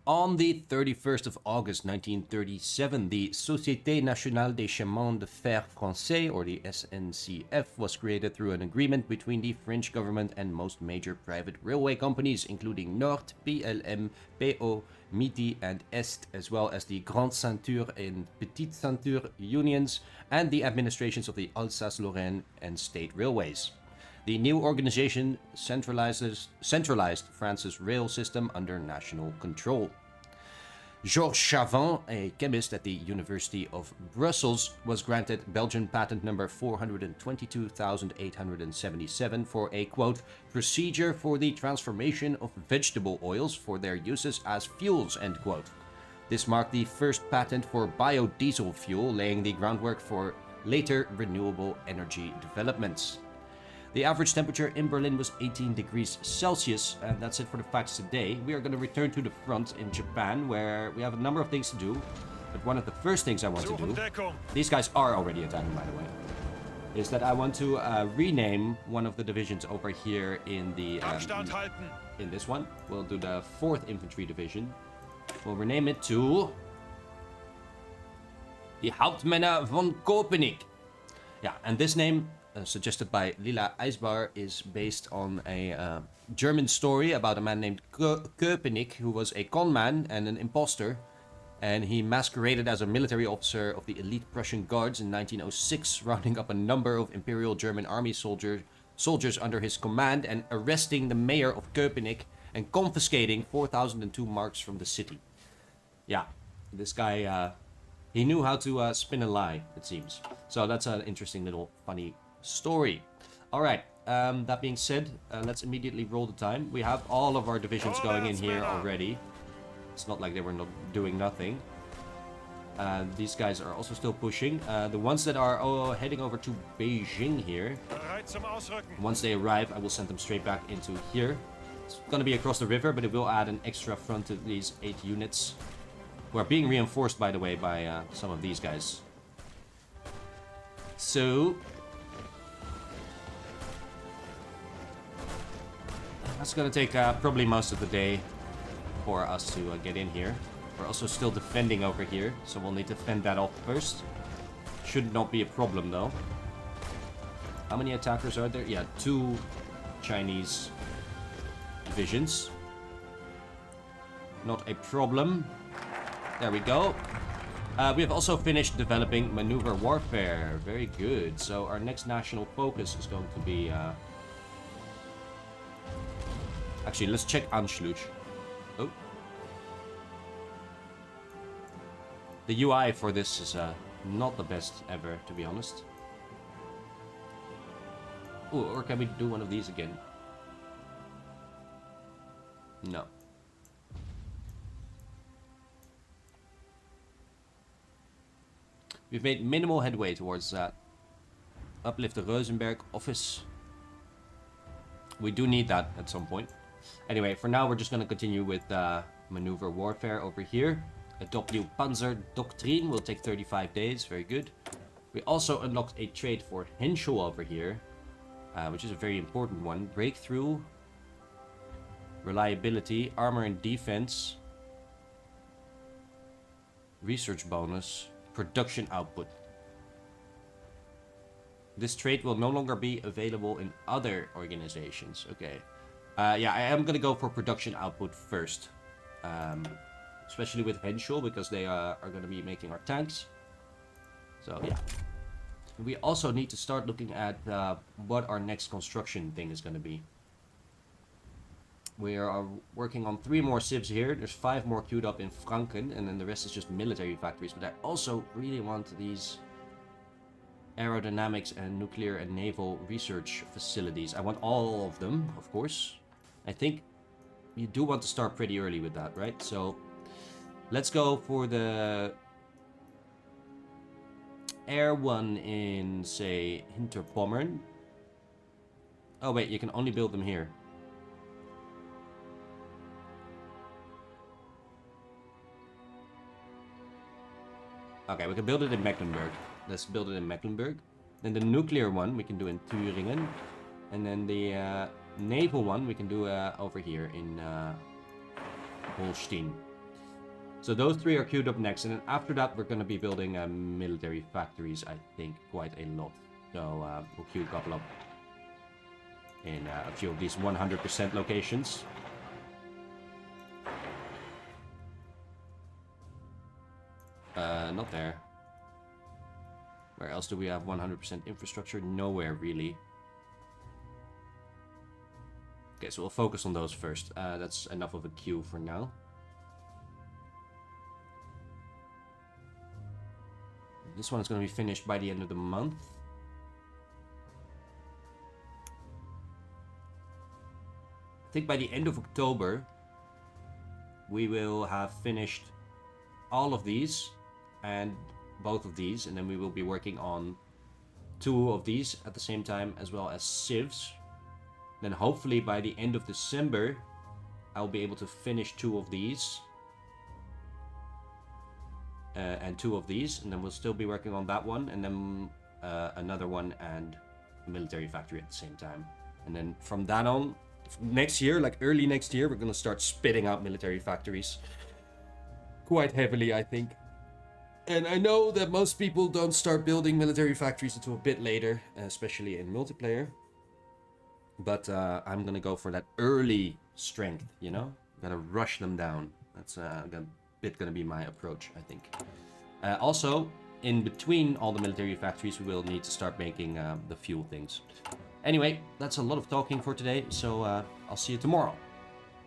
On the 31st of August 1937, the Société Nationale des Chemins de Fer Français, or the SNCF, was created through an agreement between the French government and most major private railway companies, including Nord, PLM, PO, Midi, and Est, as well as the Grande Ceinture and Petite Ceinture unions, and the administrations of the Alsace-Lorraine and state railways. The new organization centralized France's rail system under national control. Georges Chavin, a chemist at the University of Brussels, was granted Belgian patent number 422,877 for a, quote, procedure for the transformation of vegetable oils for their uses as fuels, end quote. This marked the first patent for biodiesel fuel, laying the groundwork for later renewable energy developments. The average temperature in Berlin was 18 degrees Celsius, and that's it for the facts today. We are going to return to the front in Japan, where we have a number of things to do. But one of the first things I want to do, these guys are already attacking, by the way, is that I want to rename one of the divisions over here in the in this one. We'll do the 4th Infantry Division. We'll rename it to the Hauptmänner von Köpenick. Yeah, and this name, suggested by Lila Eisbar, is based on a German story about a man named Köpenick, who was a conman and an imposter, and he masqueraded as a military officer of the elite Prussian Guards in 1906, rounding up a number of Imperial German Army soldiers under his command and arresting the mayor of Köpenick and confiscating 4,002 marks from the city. Yeah, this guy, he knew how to spin a lie, it seems. So that's an interesting little funny story. Alright, that being said, let's immediately roll the time. We have all of our divisions going in here already. It's not like they were not doing nothing. These guys are also still pushing. The ones that are heading over to Beijing here, once they arrive, I will send them straight back into here. It's going to be across the river, but it will add an extra front to these 8 units, who are being reinforced, by the way, by some of these guys. So that's going to take probably most of the day for us to get in here. We're also still defending over here, so we'll need to fend that off first. Should not be a problem, though. How many attackers are there? Yeah, 2 Chinese divisions. Not a problem. There we go. We have also finished developing maneuver warfare. Very good. So our next national focus is going to be... Actually, let's check Anschluss. Oh. The UI for this is not the best ever, to be honest. Ooh, or can we do one of these again? No. We've made minimal headway towards that. Uplift the Rosenberg office. We do need that at some point. Anyway, for now, we're just going to continue with maneuver warfare over here. Adopt new Panzer Doctrine will take 35 days. Very good. We also unlocked a trait for Henschel over here, which is a very important one. Breakthrough, reliability, armor and defense, research bonus, production output. This trait will no longer be available in other organizations. Okay. Yeah, I am going to go for production output first. Especially with Henschel, because they are going to be making our tanks. So, yeah. We also need to start looking at what our next construction thing is going to be. We are working on 3 more civs here. There's 5 more queued up in Franken, and then the rest is just military factories. But I also really want these aerodynamics and nuclear and naval research facilities. I want all of them, of course. I think you do want to start pretty early with that, right? So let's go for the air one in, say, Hinterpommern. Oh wait, you can only build them here. Okay, we can build it in Mecklenburg. Let's build it in Mecklenburg. Then the nuclear one we can do in Thüringen. And then the naval one we can do over here in Holstein. So those 3 are queued up next, and then after that we're going to be building military factories, I think, quite a lot. So we'll queue a couple up in a few of these 100% locations. Not there. Where else do we have 100% infrastructure? Nowhere, really. Okay, so we'll focus on those first. That's enough of a queue for now. This one is going to be finished by the end of the month. I think by the end of October, we will have finished all of these and both of these, and then we will be working on 2 of these at the same time, as well as civs. Then hopefully by the end of December, I'll be able to finish 2 of these. And 2 of these, and then we'll still be working on that one, and then another one and a military factory at the same time. And then from that on, next year, like early next year, we're gonna start spitting out military factories quite heavily, I think. And I know that most people don't start building military factories until a bit later, especially in multiplayer. But I'm gonna go for that early strength, you know? Gotta rush them down. That's gonna be my approach, I think. Also, in between all the military factories, we will need to start making the fuel things. Anyway, that's a lot of talking for today, so I'll see you tomorrow.